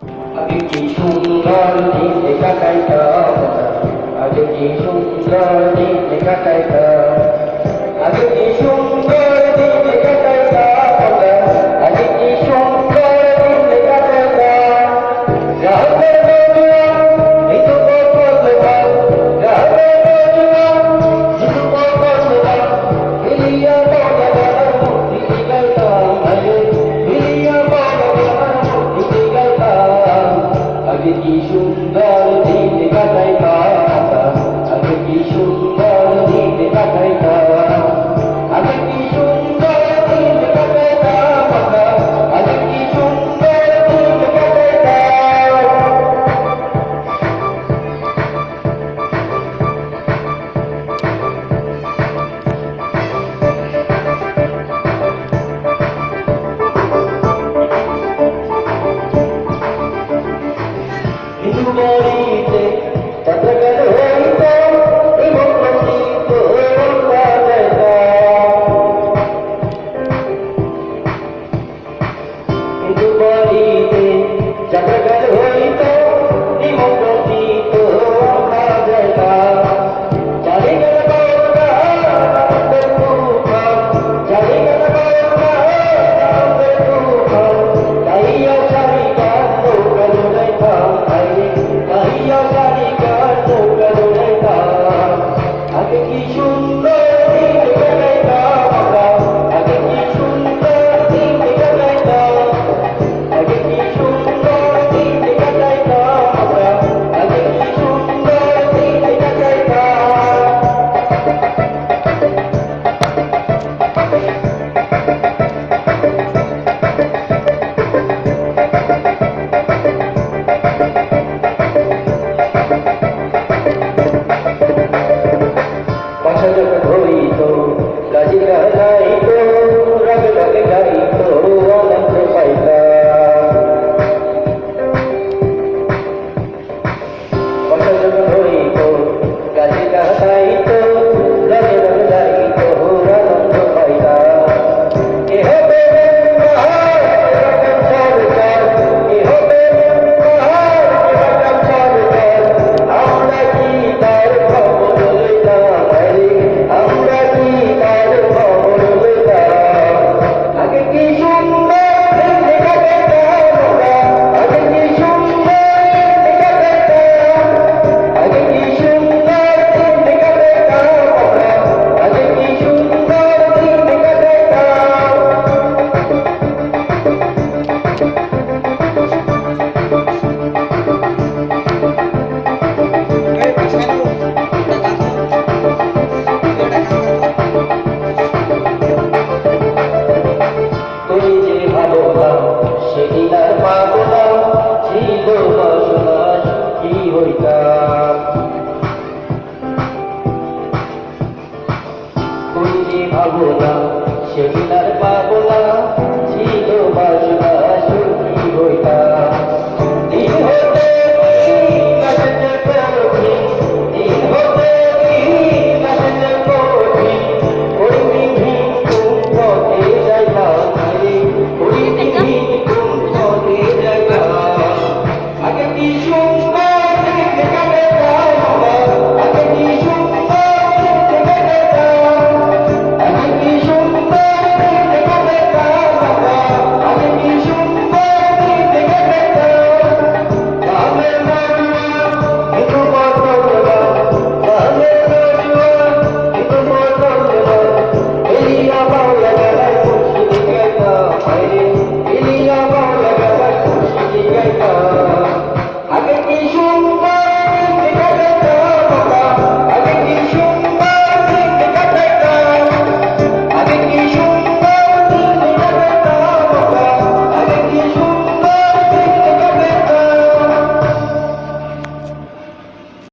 আগে কি সুন্দর দিন কাটাইতাম, আগে কি সুন্দর দিন কাটাইতাম, আগে কি সুন্দর দিন কাটাইতাম, আগে কি সুন্দর দিন কাটাইতাম। রাতের বেলা নিতু পথ রাতের বেলা নিতু পথ হিলিয়া বলা মুক্তি গাইতাম, হিলিয়া বলা মুক্তি গাইতাম। আগে কি সুন্দর দিন কাটাইতাম, আগে কি সুন্দর দিন কাটাইতাম, আগে কি সুন্দর দিন কাটাইতাম, আগে কি সুন্দর দিন কাটাইতাম। বাড়িতে পতাকার হইত এবং নদীত কিন্তু বাড়িতে